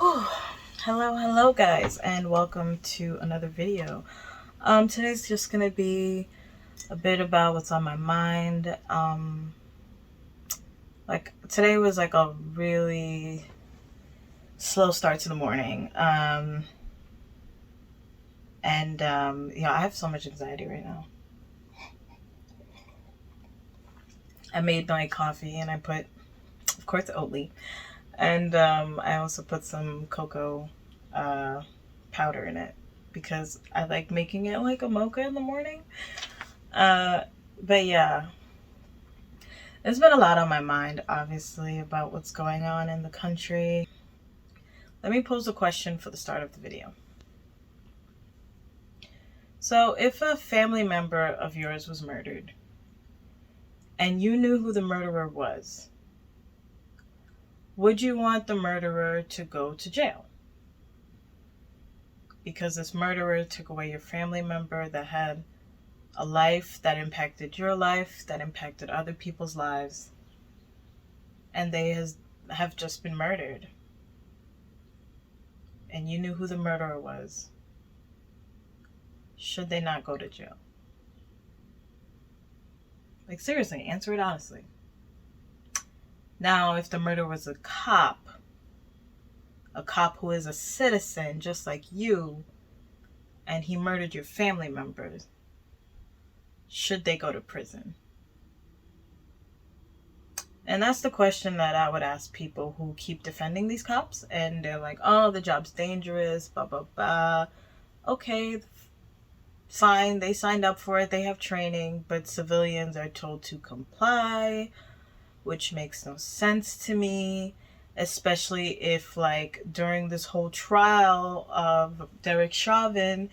Whew. Hello guys, and welcome to another video. Today's just gonna be a bit about what's on my mind. Like today was like a really slow start to the morning. I have so much anxiety right now. I made my coffee and I put, of course, Oatly, and I also put some cocoa powder in it because I like making it like a mocha in the morning. But yeah, there's been a lot on my mind, obviously, about what's going on in the country. Let me pose a question for the start of the video. So, if a family member of yours was murdered and you knew who the murderer was, would you want the murderer to go to jail? Because this murderer took away your family member that had a life that impacted your life, that impacted other people's lives, and they have just been murdered. And you knew who the murderer was. Should they not go to jail? Like, seriously, answer it honestly. Now, if the murderer was a cop who is a citizen just like you, and he murdered your family members, should they go to prison? And that's the question that I would ask people who keep defending these cops, and they're like, oh, the job's dangerous, blah, blah, blah. Okay, fine, they signed up for it, they have training, but civilians are told to comply, which makes no sense to me, especially if, like, during this whole trial of Derek Chauvin,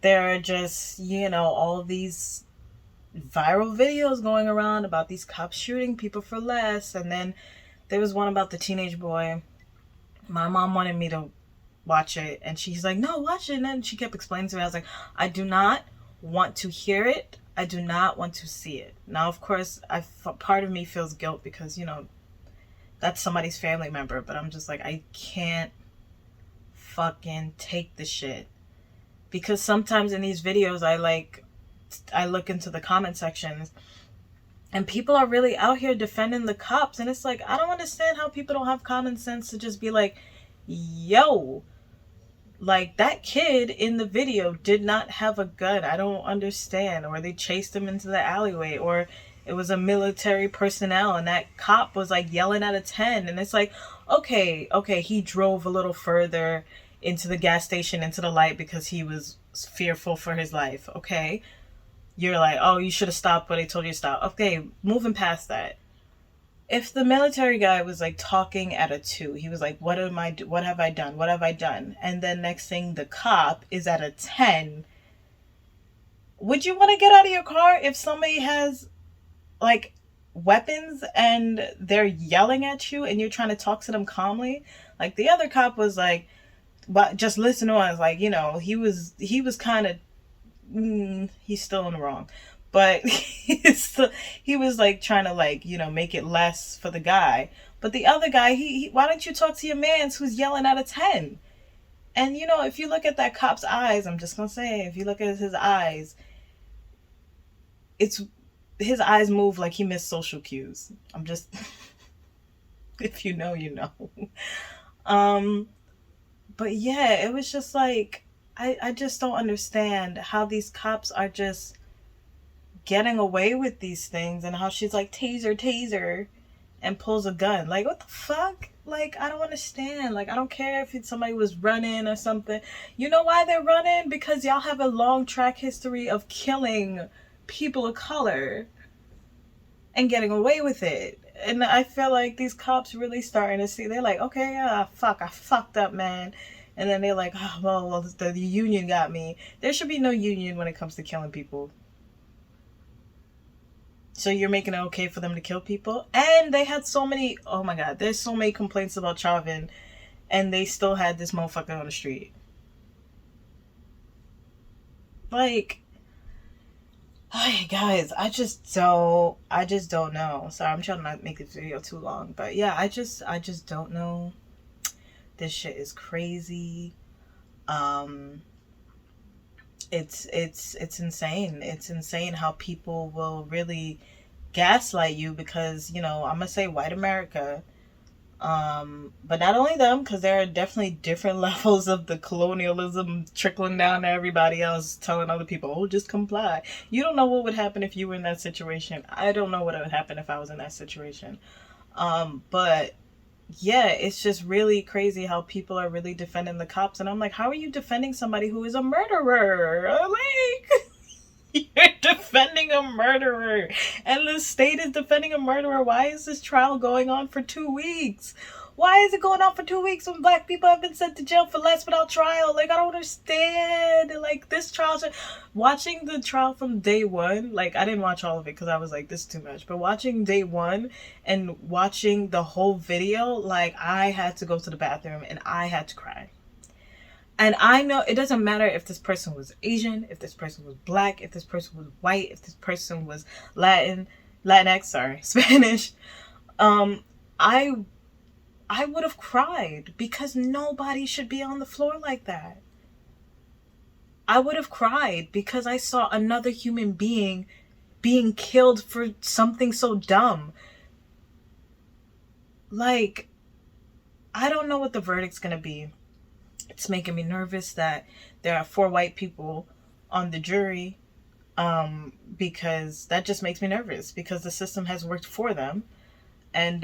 there are just, all these viral videos going around about these cops shooting people for less. And then there was one about the teenage boy. My mom wanted me to watch it, and she's like, no, watch it. And then she kept explaining to me. I was like, I do not want to hear it. I do not want to see it. Now, of course, part of me feels guilt because, that's somebody's family member, but I'm just like, I can't fucking take the shit. Because sometimes in these videos, I look into the comment sections and people are really out here defending the cops, and it's like, I don't understand how people don't have common sense to just be like, yo, like, that kid in the video did not have a gun. I don't understand. Or they chased him into the alleyway, or it was a military personnel and that cop was like yelling at a 10, and it's like, okay, he drove a little further into the gas station, into the light, because he was fearful for his life. Okay, you're like, oh, you should have stopped, but they told you to stop. Okay, moving past that. If the military guy was like talking at a 2, he was like, what have I done? And then next thing, the cop is at a 10. Would you want to get out of your car if somebody has like weapons and they're yelling at you and you're trying to talk to them calmly? Like, the other cop was like, but just listen to us. Like, he was kind of, he's still in the wrong, but he was like trying to, like, make it less for the guy. But the other guy, he why don't you talk to your mans who's yelling at a 10? And if you look at that cop's eyes, I'm just gonna say, if you look at his eyes, his eyes move like he missed social cues. I'm just if you know, you know. But yeah, it was just like, I just don't understand how these cops are just getting away with these things, and how she's like, taser, and pulls a gun. Like, what the fuck? Like, I don't understand. Like, I don't care if somebody was running or something. You know why they're running? Because y'all have a long track history of killing people of color and getting away with it. And I feel like these cops really starting to see, they're like, okay, I fucked up, man. And then they're like, oh, well, the union got me. There should be no union when it comes to killing people. So you're making it okay for them to kill people? And they had so many, oh my god, there's so many complaints about Chauvin, and they still had this motherfucker on the street. Like, hi guys, I just don't know. Sorry, I'm trying to not make this video too long, but yeah, I just don't know. This shit is crazy. Um, it's insane. It's insane how people will really gaslight you because, you know, I'm gonna say white America. But not only them, because there are definitely different levels of the colonialism trickling down to everybody else, telling other people, oh, just comply. You don't know what would happen if you were in that situation. I don't know what would happen if I was in that situation. But yeah, it's just really crazy how people are really defending the cops. And I'm like, how are you defending somebody who is a murderer? Like, you're defending a murderer, and the state is defending a murderer. Why is this trial going on for 2 weeks? Why is it going on for 2 weeks when black people have been sent to jail for less without trial? Like, I don't understand. Like, this trial, watching the trial from day one, like, I didn't watch all of it because I was like, this is too much. But watching day one and watching the whole video, like, I had to go to the bathroom and I had to cry. And I know it doesn't matter if this person was Asian, if this person was black, if this person was white, if this person was Latinx, sorry, Spanish. I would have cried because nobody should be on the floor like that. I would have cried because I saw another human being being killed for something so dumb. Like, I don't know what the verdict's gonna be. It's making me nervous that there are 4 white people on the jury, because that just makes me nervous because the system has worked for them, and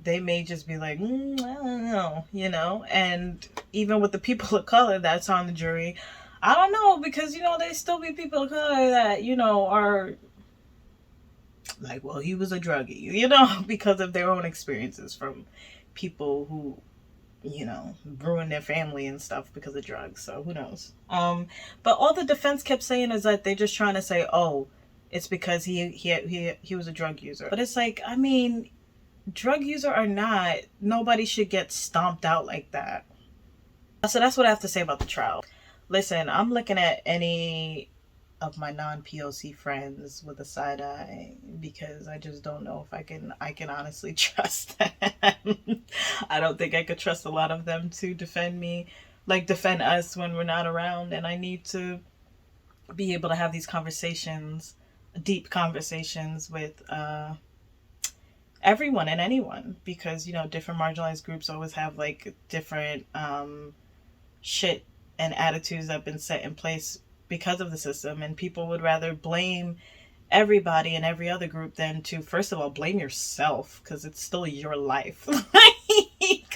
they may just be like, I don't know, you know. And even with the people of color that's on the jury, I don't know, because, you know, they still be people of color that, you know, are like, well, he was a druggie, you know, because of their own experiences from people who, you know, ruin their family and stuff because of drugs. So who knows? But all the defense kept saying is that they're just trying to say, oh, it's because he was a drug user. But it's like, I mean, drug user or not, nobody should get stomped out like that. So that's what I have to say about the trial. Listen, I'm looking at any of my non-POC friends with a side eye because I just don't know if I can honestly trust them. I don't think I could trust a lot of them to defend me, like defend us when we're not around. And I need to be able to have these conversations, deep conversations with everyone and anyone, because, you know, different marginalized groups always have like different shit and attitudes that have been set in place because of the system, and people would rather blame everybody and every other group than to, first of all, blame yourself, because it's still your life.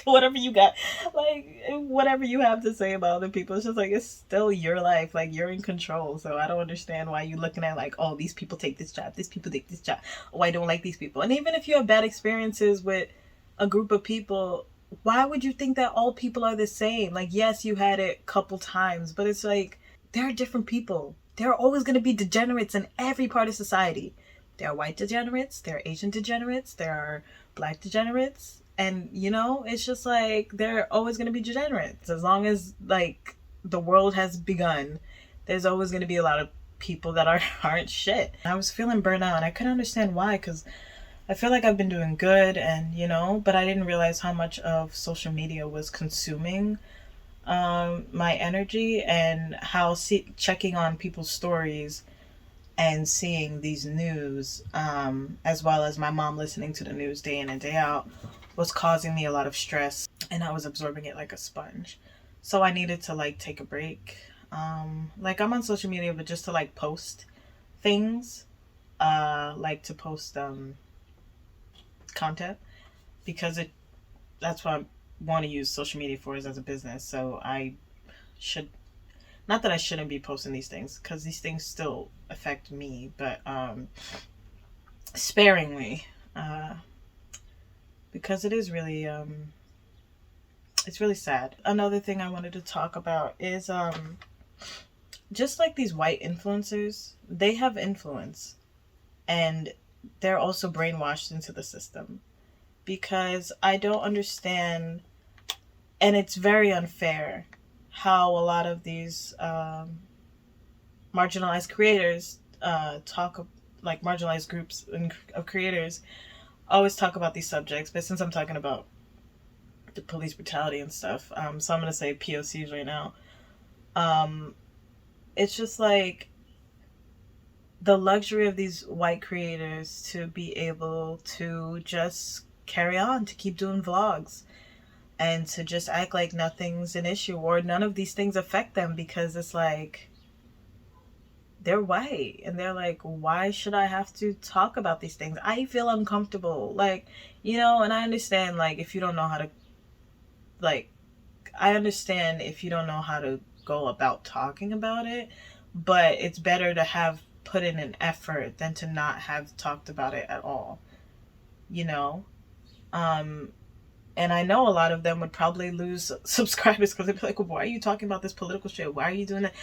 Whatever you got, like, whatever you have to say about other people, it's just like, it's still your life. Like, you're in control. So I don't understand why you're looking at like, oh, these people take this job, these people take this job, oh, I don't like these people. And even if you have bad experiences with a group of people, why would you think that all people are the same? Like, yes, you had it a couple times, but it's like, there are different people. There are always going to be degenerates in every part of society. There are white degenerates, there are Asian degenerates, there are black degenerates. And, you know, it's just like, there are always going to be degenerates. As long as, like, the world has begun, there's always going to be a lot of people that aren't shit. I was feeling burnt out, and I couldn't understand why, because I feel like I've been doing good, and, you know, but I didn't realize how much of social media was consuming my energy, and how checking on people's stories and seeing these news, as well as my mom listening to the news day in and day out, was causing me a lot of stress, and I was absorbing it like a sponge. So I needed to like take a break. Like, I'm on social media, but just to like post things, like to post content, because that's what I want to use social media for, is as a business. So I should, not that I shouldn't be posting these things, because these things still affect me, but sparingly, because it is really it's really sad. Another thing I wanted to talk about is just like these white influencers, they have influence, and they're also brainwashed into the system, because I don't understand, and it's very unfair how a lot of these marginalized creators talk, like marginalized groups of creators always talk about these subjects. But since I'm talking about the police brutality and stuff. So I'm gonna say POCs right now. Um, it's just like the luxury of these white creators to be able to just carry on, to keep doing vlogs, and to just act like nothing's an issue or none of these things affect them, because it's like they're white and they're like, why should I have to talk about these things? I feel uncomfortable, like, you know. And I understand, like, if you don't know how to, like, I understand if you don't know how to go about talking about it, but it's better to have put in an effort than to not have talked about it at all, you know. um and I know a lot of them would probably lose subscribers because they'd be like, well, why are you talking about this political shit? Why are you doing that?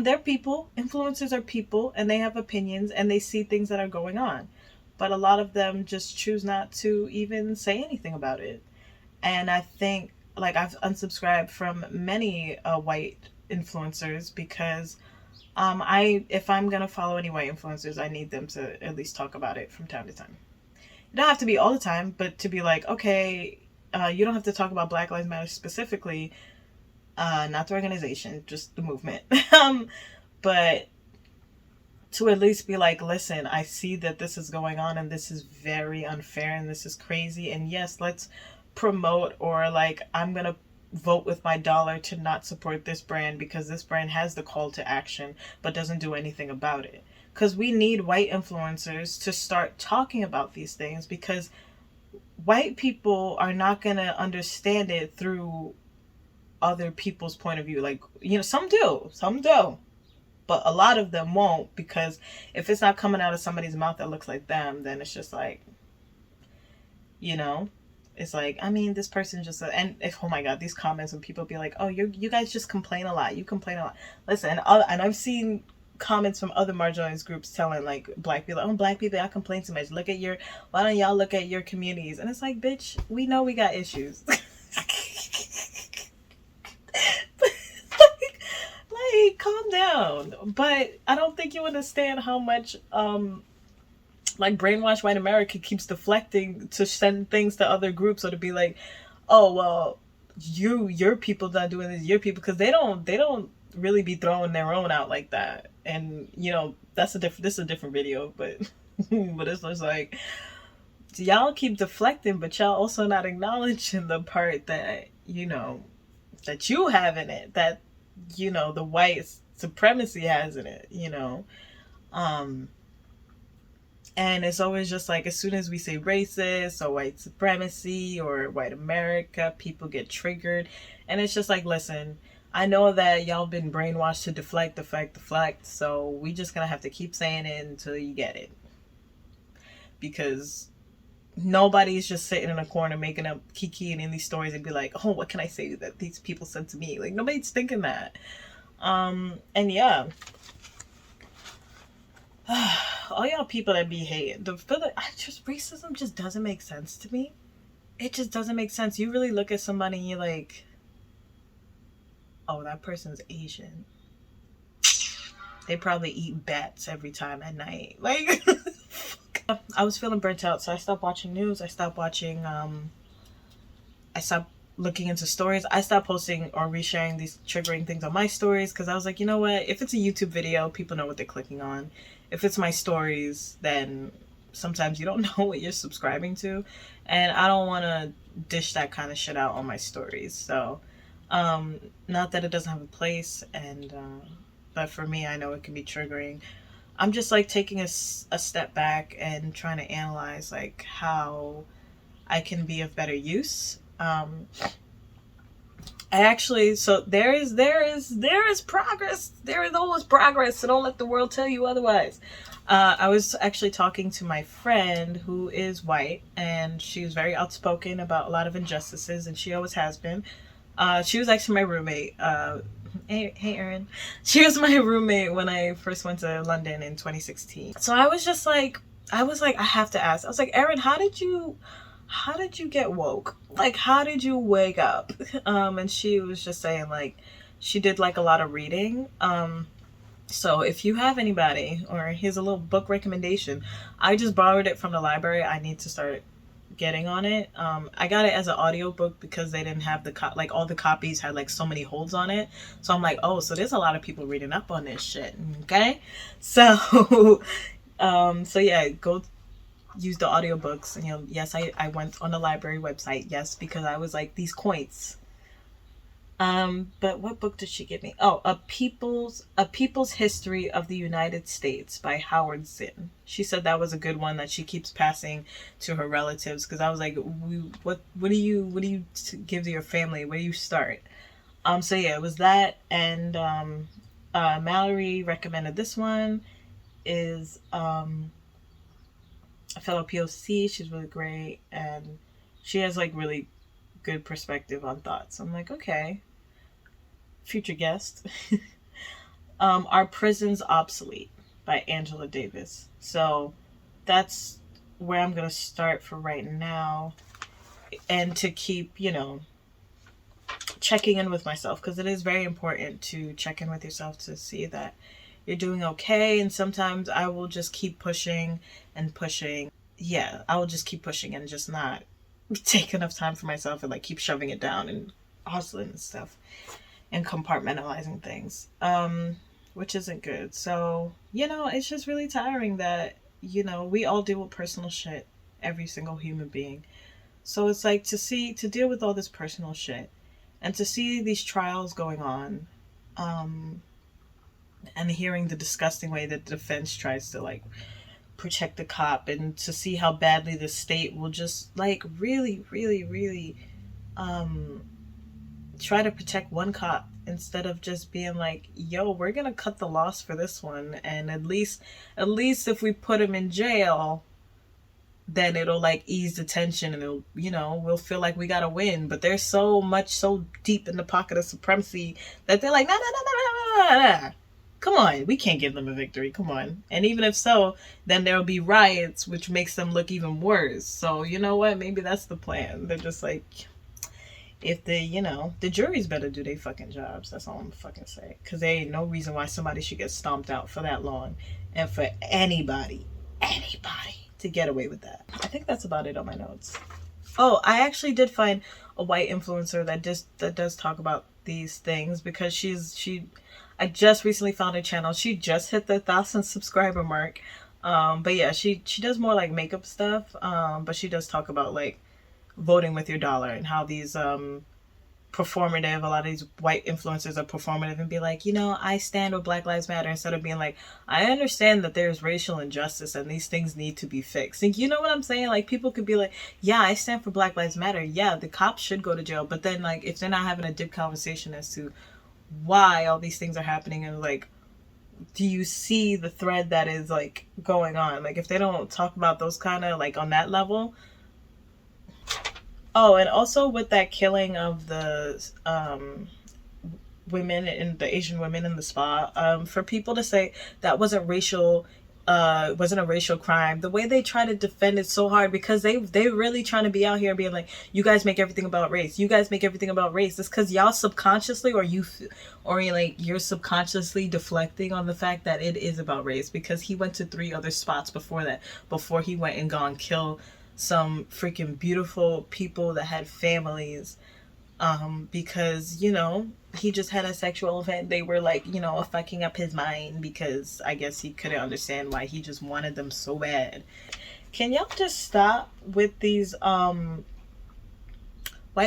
They're people. Influencers are people, and they have opinions and they see things that are going on, but a lot of them just choose not to even say anything about it. And I think, like, I've unsubscribed from many white influencers because if I'm gonna follow any white influencers, I need them to at least talk about it from time to time. You don't have to be all the time, but to be like, okay, you don't have to talk about Black Lives Matter specifically, not the organization, just the movement. But to at least be like, listen, I see that this is going on and this is very unfair and this is crazy. And yes, let's promote, or like, I'm going to vote with my dollar to not support this brand because this brand has the call to action but doesn't do anything about it. Because we need white influencers to start talking about these things, because white people are not going to understand it through other people's point of view. Like, you know, some do, but a lot of them won't, because if it's not coming out of somebody's mouth that looks like them, then it's just like, you know, it's like, I mean, this person just, and if, oh my God, these comments when people be like, oh, you guys just complain a lot. You complain a lot. Listen, and I've seen comments from other marginalized groups telling like black people, oh, black people, I complain too much. Why don't y'all look at your communities? And it's like, bitch, we know we got issues. like, calm down. But I don't think you understand how much like brainwashed white America keeps deflecting to send things to other groups, or to be like, oh well, your people not doing this, your people, because they don't really be throwing their own out like that. And you know, this is a different video, but but it's just like, y'all keep deflecting, but y'all also not acknowledging the part that, you know, that you have in it, that, you know, the white supremacy has in it, you know. And it's always just like, as soon as we say racist or white supremacy or white America, people get triggered. And it's just like, listen, I know that y'all been brainwashed to deflect. So we just gonna have to keep saying it until you get it. Because nobody's just sitting in a corner making up kikiing in these stories and be like, oh, what can I say that these people said to me? Like, nobody's thinking that. And yeah. All y'all people that be hating, racism just doesn't make sense to me. It just doesn't make sense. You really look at somebody and you're like, oh, that person's Asian. They probably eat bats every time at night. Like, I was feeling burnt out, so I stopped watching news. I stopped looking into stories. I stopped posting or resharing these triggering things on my stories, because I was like, you know what? If it's a YouTube video, people know what they're clicking on. If it's my stories, then sometimes you don't know what you're subscribing to. And I don't want to dish that kind of shit out on my stories. So, not that it doesn't have a place, and but for me, I know it can be triggering. I'm just like taking a step back and trying to analyze like how I can be of better use. I actually, so there is progress. There is always progress. So don't let the world tell you otherwise. I was actually talking to my friend who is white, and she was very outspoken about a lot of injustices, and she always has been. She was actually my roommate. Hey Erin. She was my roommate when I first went to London in 2016. So I was like, I have to ask. I was like, Erin, how did you get woke? Like, how did you wake up? And she was just saying, like, she did like a lot of reading. So if you have anybody, or here's a little book recommendation, I just borrowed it from the library. I need to start getting on it. I got it as an audiobook because they didn't have like all the copies had like so many holds on it. So I'm like, oh, so there's a lot of people reading up on this shit. Okay. So, so yeah, go use the audiobooks. And, yes, I went on the library website. Yes, because I was like, these coins. But what book did she give me? Oh, a People's History of the United States by Howard Zinn. She said that was a good one that she keeps passing to her relatives, because I was like, what do you give to your family? Where do you start? So yeah, it was that, and Mallory recommended this one. Is a fellow POC. She's really great, and she has like really good perspective on thoughts. I'm like, okay. Future guest. Are Prisons Obsolete by Angela Davis. So that's where I'm going to start for right now. And to keep, checking in with myself, because it is very important to check in with yourself to see that you're doing okay. And sometimes I will just keep pushing and pushing. Yeah, I will just keep pushing and just not take enough time for myself and like keep shoving it down and hustling and stuff and compartmentalizing things, which isn't good. So, it's just really tiring that, we all deal with personal shit, every single human being. So it's like to deal with all this personal shit and to see these trials going on, and hearing the disgusting way that the defense tries to like protect the cop, and to see how badly the state will just like really, really, really, try to protect one cop instead of just being like, yo, we're gonna cut the loss for this one, and at least if we put him in jail, then it'll like ease the tension, and it'll, we'll feel like we gotta win. But they're so deep in the pocket of supremacy that they're like, nah. Come on, we can't give them a victory. Come on. And even if so, then there'll be riots, which makes them look even worse. So you know what? Maybe that's the plan. They're just like, if they, the jury's better do their fucking jobs. That's all I'm fucking say. Because there ain't no reason why somebody should get stomped out for that long. And for anybody to get away with that. I think that's about it on my notes. Oh, I actually did find a white influencer that does talk about these things, because I just recently found her channel. She just hit the 1,000 subscriber mark. But yeah, she does more like makeup stuff. But she does talk about like voting with your dollar, and how these performative, a lot of these white influencers are performative and be like, I stand with Black Lives Matter, instead of being like, I understand that there's racial injustice and these things need to be fixed. And you know what I'm saying? Like, people could be like, yeah, I stand for Black Lives Matter. Yeah, the cops should go to jail. But then like, if they're not having a deep conversation as to why all these things are happening, and like, do you see the thread that is like going on? Like, if they don't talk about those kind of like on that level. Oh, and also with that killing of the women, and the Asian women in the spa, for people to say that wasn't a racial crime, the way they try to defend it so hard, because they really trying to be out here being like, you guys make everything about race. You guys make everything about race. It's because y'all subconsciously, or you're subconsciously deflecting on the fact that it is about race, because he went to 3 other spots before he went and gone kill some freaking beautiful people that had families, because he just had a sexual event. They were like, fucking up his mind, because I guess he couldn't understand why he just wanted them so bad. Can y'all just stop with these white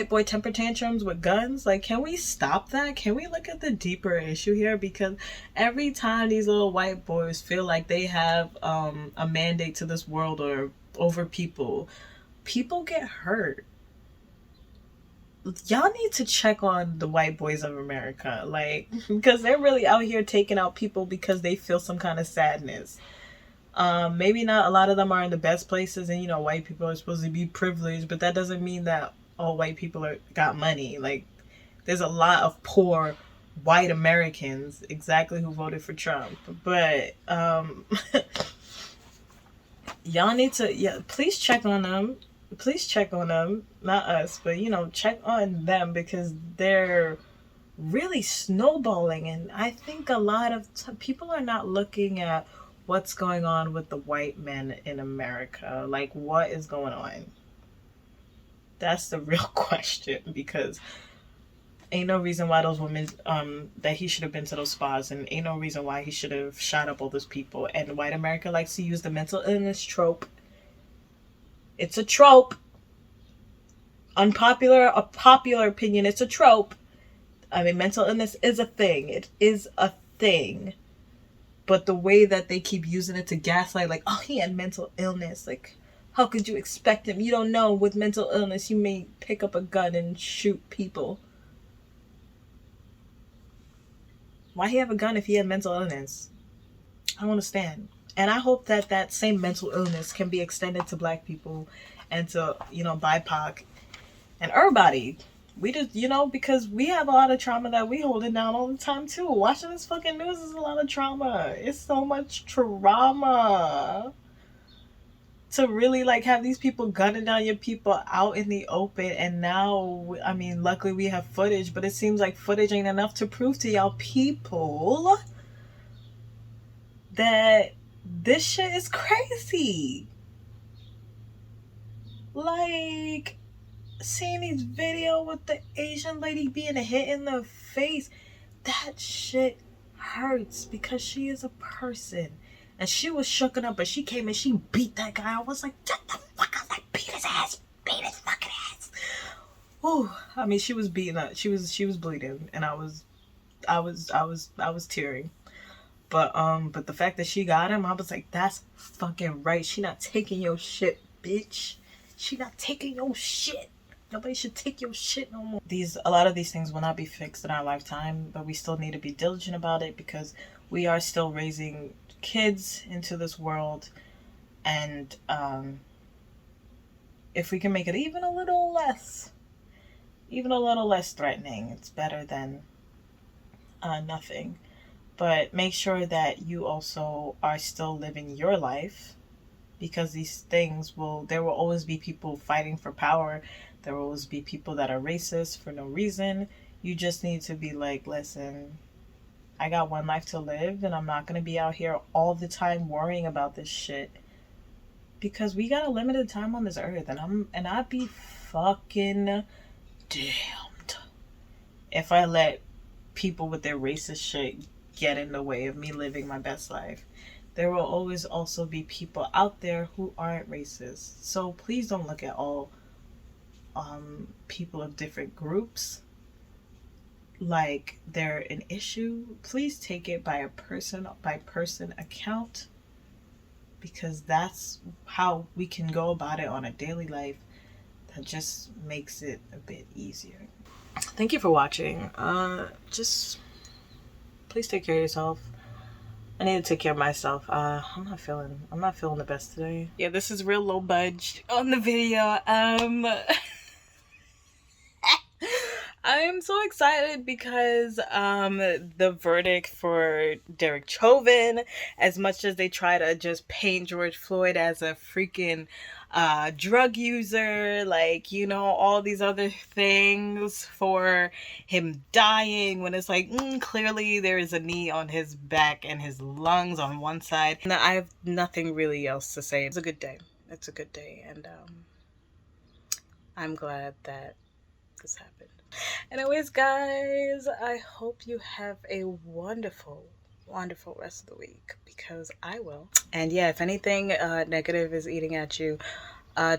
boy temper tantrums with guns? Like, can we stop that? Can we look at the deeper issue here? Because every time these little white boys feel like they have a mandate to this world or over people get hurt. Y'all need to check on the white boys of America, like, because they're really out here taking out people because they feel some kind of sadness. Maybe not a lot of them are in the best places, and white people are supposed to be privileged, but that doesn't mean that all white people got money. Like, there's a lot of poor white Americans exactly who voted for Trump, but y'all need to, please check on them. Please check on them, not us, but check on them, because they're really snowballing. And I think a lot of people are not looking at what's going on with the white men in America. Like, what is going on? That's the real question, because ain't no reason why those women that he should have been to those spas, and ain't no reason why he should have shot up all those people. And white America likes to use the mental illness trope. It's a trope. A popular opinion, it's a trope. I mean, mental illness is a thing. It is a thing. But the way that they keep using it to gaslight, like, oh, he had mental illness. Like, how could you expect him? You don't know, with mental illness, you may pick up a gun and shoot people. Why he have a gun if he had mental illness? I don't understand. And I hope that that same mental illness can be extended to black people and to, BIPOC and everybody. We just, because we have a lot of trauma that we hold it down all the time too. Watching this fucking news is a lot of trauma. It's so much trauma. To really like have these people gunning down your people out in the open. And now, I mean, luckily we have footage, but it seems like footage ain't enough to prove to y'all people that this shit is crazy. Like, seeing these video with the Asian lady being hit in the face, that shit hurts, because she is a person. And she was shooken up, but she came and she beat that guy. I was like, get the fuck out! Like, beat his ass, beat his fucking ass. Oh, I mean, she was beating up. She was bleeding, and I was tearing. But the fact that she got him, I was like, that's fucking right. She not taking your shit, bitch. She not taking your shit. Nobody should take your shit no more. A lot of these things will not be fixed in our lifetime, but we still need to be diligent about it, because we are still raising kids into this world. And if we can make it even a little less threatening, it's better than nothing. But make sure that you also are still living your life, because these things there will always be people fighting for power. There will always be people that are racist for no reason. You just need to be like, listen, I got one life to live, and I'm not going to be out here all the time worrying about this shit, because we got a limited time on this earth, and I'd be fucking damned if I let people with their racist shit get in the way of me living my best life. There will always also be people out there who aren't racist. So please don't look at all people of different groups like they're an issue. Please take it by a person by person account, because that's how we can go about it on a daily life. That just makes it a bit easier. Thank you for watching. Just please take care of yourself. I need to take care of myself. I'm not feeling the best today. Yeah, this is real low budge on the video. I'm so excited because the verdict for Derek Chauvin, as much as they try to just paint George Floyd as a freaking drug user, like, all these other things for him dying, when it's like, clearly there is a knee on his back and his lungs on one side. And I have nothing really else to say. It's a good day. It's a good day. And I'm glad that this happened. Anyways, guys, I hope you have a wonderful rest of the week, because I will. And yeah, if anything negative is eating at you,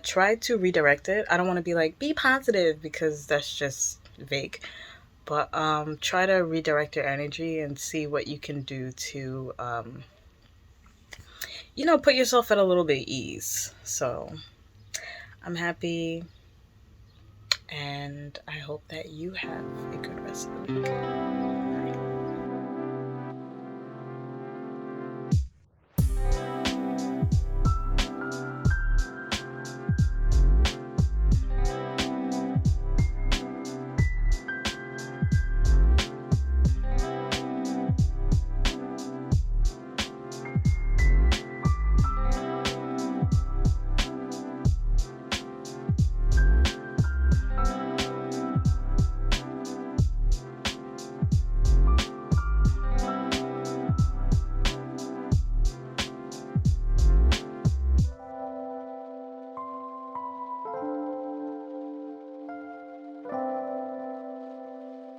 try to redirect it. I don't want to be like, be positive, because that's just vague. But try to redirect your energy and see what you can do to put yourself at a little bit ease. So I'm happy, and I hope that you have a good rest of the week.